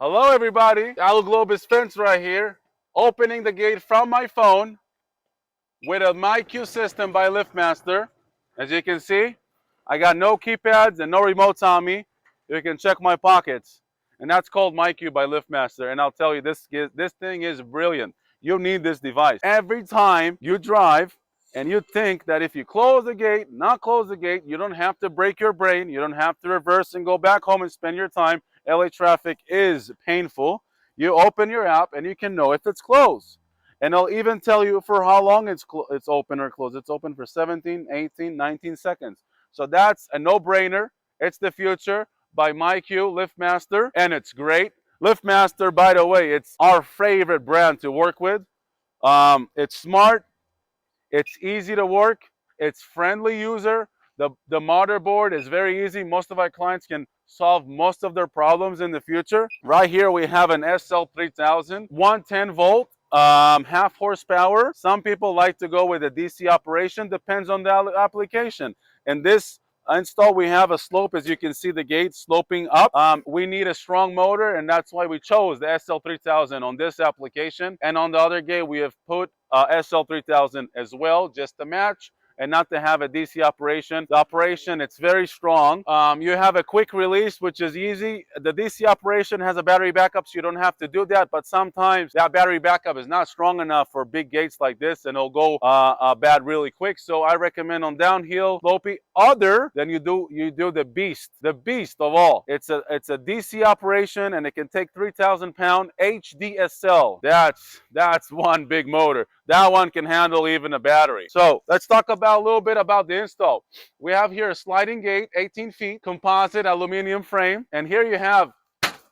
Hello everybody, Alu Globus fence right here, opening the gate from my phone with a MyQ system by LiftMaster. As you can see, I got no keypads and no remotes on me. You can check my pockets. And that's called MyQ by LiftMaster. And I'll tell you, this thing is brilliant. You need this device. Every time you drive and you think that if you close the gate, not close the gate, you don't have to break your brain, you don't have to reverse and go back home and spend your time. LA traffic is painful. You open your app and you can know if it's closed. And it'll even tell you for how long it's open or closed. It's open for 17, 18, 19 seconds. So that's a no-brainer. It's the future by MyQ, LiftMaster, and it's great. LiftMaster, by the way, it's our favorite brand to work with. It's smart. It's easy to work. It's friendly user. The motherboard is very easy. Most of our clients can solve most of their problems in the future. Right here we have an SL3000, 110 volt, half horsepower. Some people like to go with a DC operation, depends on the application. And this install, we have a slope, as you can see the gate sloping up. We need a strong motor, and that's why we chose the SL3000 on this application. And on the other gate we have put SL3000 as well, just to match and not to have a DC operation. The operation, it's very strong. You have a quick release, which is easy. The DC operation has a battery backup, so you don't have to do that, but sometimes that battery backup is not strong enough for big gates like this, and it'll go bad really quick. So I recommend on downhill, slopey, other than you do the beast of all. It's a DC operation, and it can take 3,000 pound HDSL. That's one big motor. That one can handle even a battery. So let's talk about a little bit about the install. We have here a sliding gate, 18 feet, composite aluminum frame. And here you have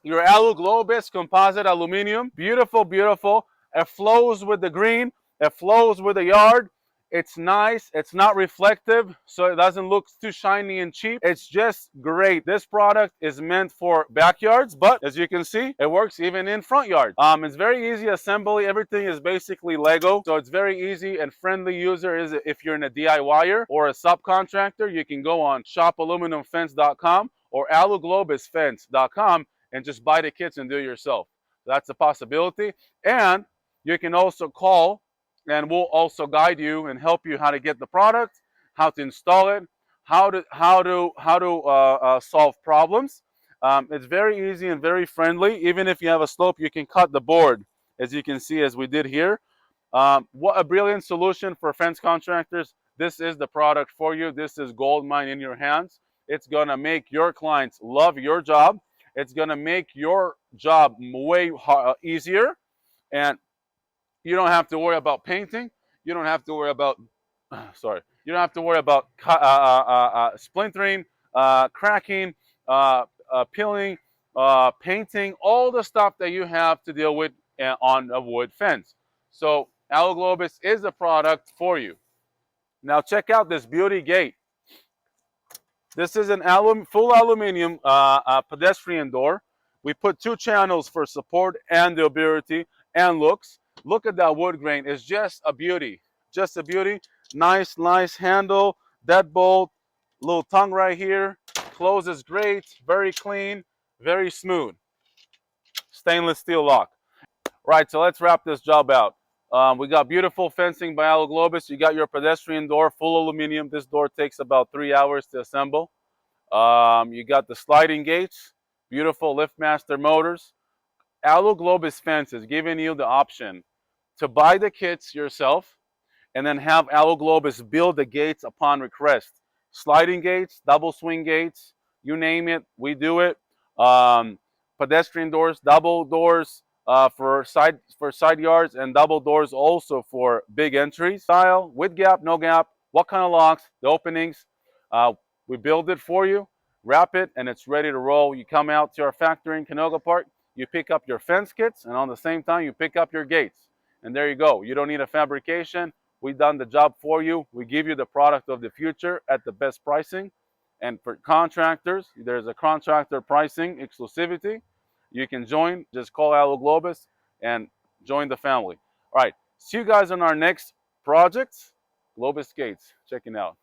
your Alu Globus composite aluminum. Beautiful, beautiful. It flows with the green. It flows with the yard. It's nice. It's not reflective, so it doesn't look too shiny and cheap. It's just great. This product is meant for backyards, but as you can see, it works even in front yards. It's very easy assembly. Everything is basically Lego, so it's very easy and friendly user. Is if you're in a DIYer or a subcontractor, you can go on shopaluminumfence.com or aluglobusfence.com and just buy the kits and do it yourself. That's a possibility. And you can also call, and we'll also guide you and help you how to get the product, how to install it, how to solve problems. It's very easy and very friendly. Even if you have a slope, you can cut the board, as you can see, as we did here. What a brilliant solution for fence contractors. This is the product for you. This is gold mine in your hands. It's gonna make your clients love your job. It's gonna make your job way easier, and you don't have to worry about painting. You don't have to worry about, sorry, you don't have to worry about splintering, cracking, peeling, painting, all the stuff that you have to deal with on a wood fence. So Alu Globus is a product for you. Now check out this beauty gate. This is an full aluminum pedestrian door. We put 2 channels for support and durability and looks. Look at that wood grain. It's just a beauty. Just a beauty. Nice handle. Deadbolt. Little tongue right here. Closes great. Very clean. Very smooth. Stainless steel lock. Right, so let's wrap this job out. We got beautiful fencing by Alu Globus. You got your pedestrian door, full aluminum. This door takes about 3 hours to assemble. You got the sliding gates. Beautiful LiftMaster motors. Alu Globus Fence is giving you the option to buy the kits yourself and then have Alu Globus build the gates upon request. Sliding gates, double swing gates, you name it, we do it. Pedestrian doors, double doors for side yards, and double doors also for big entries. Style, with gap, no gap, what kind of locks, the openings. We build it for you, wrap it, and it's ready to roll. You come out to our factory in Canoga Park, you pick up your fence kits, and on the same time, you pick up your gates. And there you go. You don't need a fabrication. We've done the job for you. We give you the product of the future at the best pricing. And for contractors, there's a contractor pricing exclusivity. You can join. Just call Alu Globus and join the family. All right. See you guys on our next project. Globus Gates. Checking out.